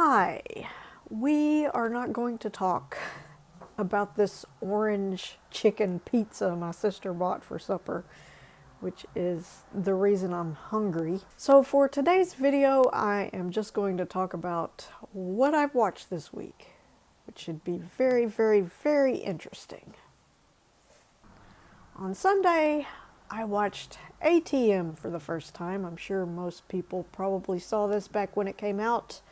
Hi, we are not going to talk about this orange chicken pizza my sister bought for supper, which is the reason I'm hungry. So for today's video, I am just going to talk about what I've watched this week, which should be very, very, very interesting. On Sunday, I watched ATM for the first time. I'm sure most people probably saw this back when it came out,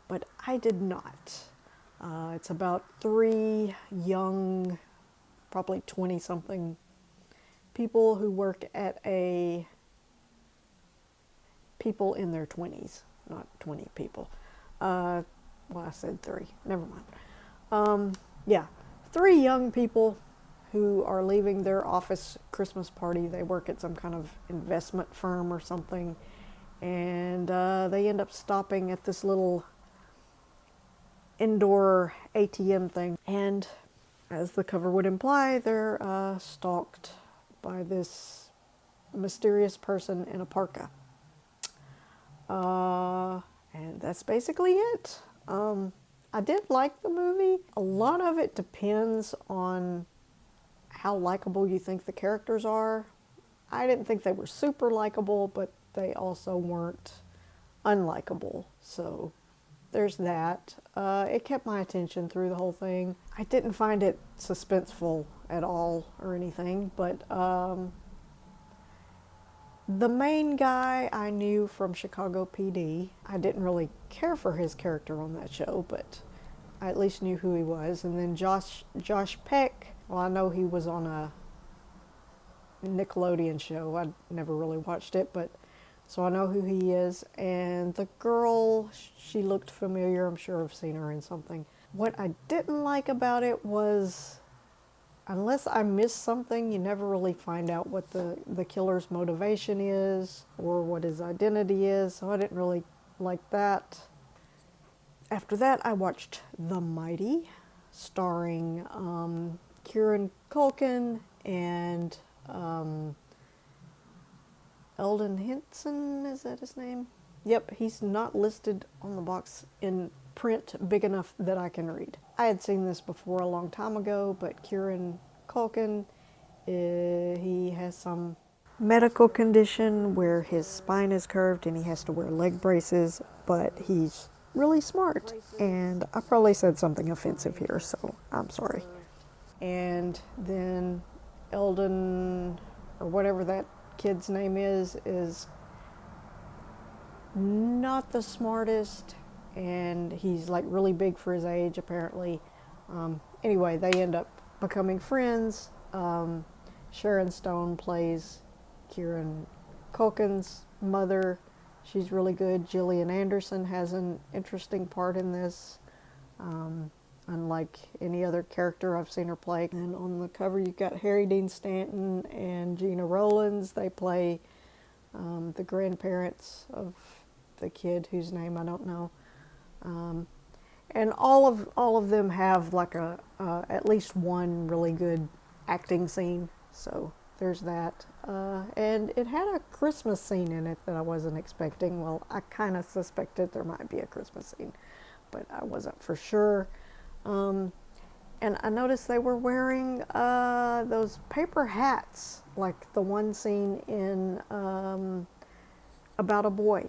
but I did not. It's about three young, probably 20-something people who work at people in their 20s, not 20 people. Well, I said three, never mind. Yeah, three young people who are leaving their office Christmas party. They work at some kind of investment firm or something, and they end up stopping at this little indoor ATM thing, and as the cover would imply, they're stalked by this mysterious person in a parka. And that's basically it. I did like the movie. A lot of it depends on how likable you think the characters are. I didn't think they were super likable, but they also weren't unlikable, so there's that. It kept my attention through the whole thing. I didn't find it suspenseful at all or anything, but the main guy I knew from Chicago PD. I didn't really care for his character on that show, but I at least knew who he was. And then Josh Peck, well, I know he was on a Nickelodeon show. I never really watched it, but so I know who he is. And the girl, she looked familiar. I'm sure I've seen her in something. What I didn't like about it was, unless I missed something, you never really find out what the killer's motivation is or what his identity is. So I didn't really like that. After that, I watched The Mighty, starring Kieran Culkin and Eldon Henson, is that his name? Yep, he's not listed on the box in print big enough that I can read. I had seen this before a long time ago, but Kieran Culkin, he has some medical condition where his spine is curved and he has to wear leg braces, but he's really smart. And I probably said something offensive here, so I'm sorry. And then Eldon, or whatever that kid's name is not the smartest, and he's like really big for his age apparently. Anyway, they end up becoming friends. Sharon Stone plays Kieran Culkin's mother. She's really good. Gillian Anderson has an interesting part in this, unlike any other character I've seen her play. And on the cover you've got Harry Dean Stanton and Gina Rowlands. They play the grandparents of the kid whose name I don't know. And all of them have like at least one really good acting scene. So there's that. And it had a Christmas scene in it that I wasn't expecting. Well, I kind of suspected there might be a Christmas scene, but I wasn't for sure. And I noticed they were wearing those paper hats, like the one scene in About a Boy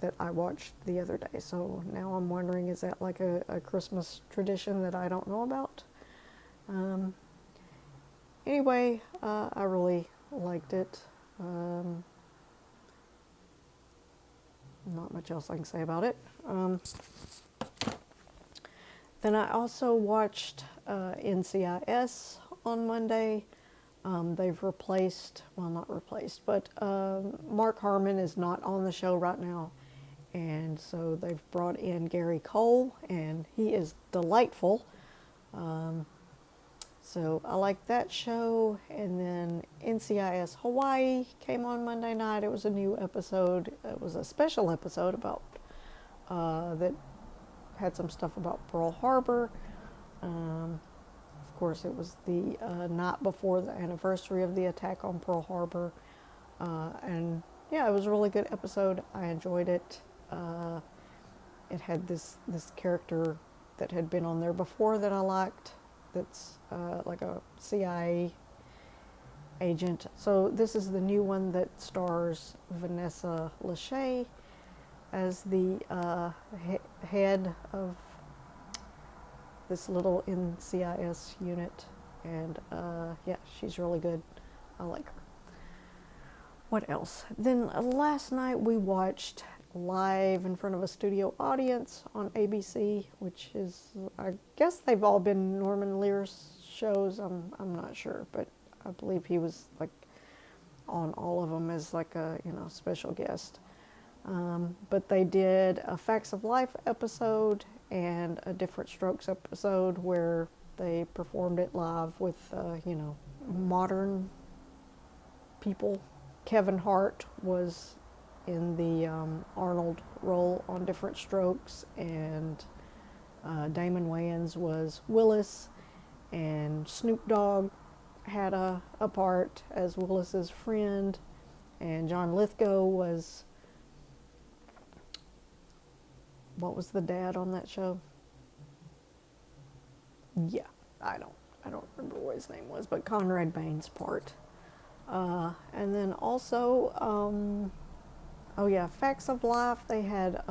that I watched the other day. So now I'm wondering, is that like a Christmas tradition that I don't know about? Anyway, I really liked it. Not much else I can say about it. Then I also watched NCIS on Monday. They've replaced, well, not replaced, but Mark Harmon is not on the show right now. And so they've brought in Gary Cole, and he is delightful. So I like that show. And then NCIS Hawaii came on Monday night. It was a new episode. It was a special episode about that had some stuff about Pearl Harbor. Of course, it was the night before the anniversary of the attack on Pearl Harbor. And yeah, it was a really good episode. I enjoyed it. it had this character that had been on there before that I liked. That's like a CIA agent. So this is the new one that stars Vanessa Lachey as the head of this little NCIS unit, and yeah, she's really good. I like her. What else? Then last night we watched live in front of a studio audience on ABC, which is, I guess they've all been Norman Lear's shows. I'm not sure, but I believe he was like on all of them as like a special guest. But they did a Facts of Life episode and a Different Strokes episode where they performed it live with modern people. Kevin Hart was in the Arnold role on Different Strokes, and Damon Wayans was Willis, and Snoop Dogg had a part as Willis's friend, and John Lithgow was, what was the dad on that show? Yeah, I don't remember what his name was, but Conrad Bain's part. And then also, oh yeah, Facts of Life, they had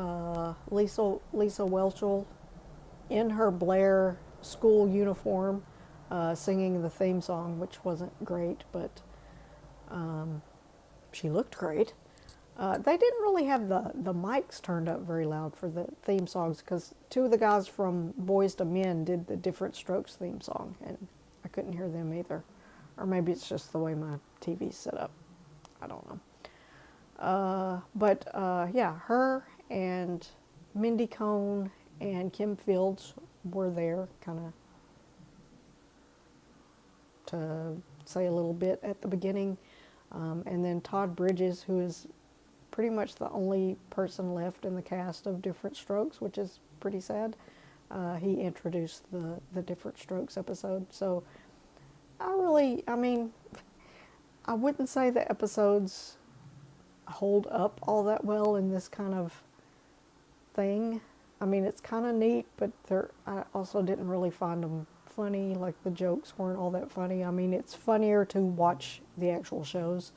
Lisa Welchel in her Blair school uniform singing the theme song, which wasn't great, but she looked great. They didn't really have the mics turned up very loud for the theme songs, because two of the guys from Boys to Men did the Different Strokes theme song, and I couldn't hear them either. Or maybe it's just the way my TV's set up. I don't know. But yeah, her and Mindy Cohn and Kim Fields were there kind of to say a little bit at the beginning. And then Todd Bridges, who is pretty much the only person left in the cast of Different Strokes, which is pretty sad. He introduced the Different Strokes episode. So I mean, I wouldn't say the episodes hold up all that well in this kind of thing. I mean, it's kind of neat, but I also didn't really find them funny. Like, the jokes weren't all that funny. I mean, it's funnier to watch the actual shows.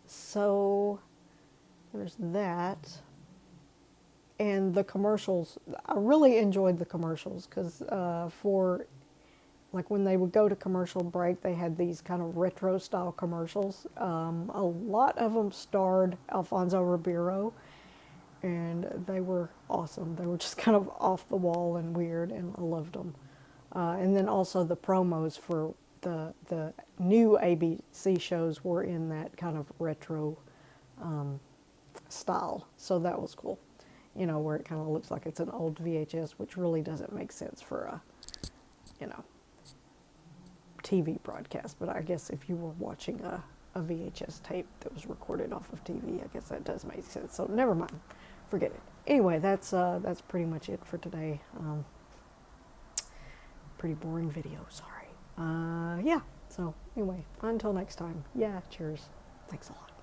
So there's that. And the commercials, I really enjoyed the commercials, because for, like, when they would go to commercial break, they had these kind of retro style commercials. A lot of them starred Alfonso Ribeiro, and they were awesome. They were just kind of off the wall and weird, and I loved them. And then also the promos for the new ABC shows were in that kind of retro style, so that was cool. Where it kind of looks like it's an old VHS, which really doesn't make sense for a, TV broadcast. But I guess if you were watching a VHS tape that was recorded off of TV, I guess that does make sense. So never mind, forget it. Anyway, that's pretty much it for today. Pretty boring video, sorry. Yeah, so anyway, until next time. Yeah, cheers. Thanks a lot.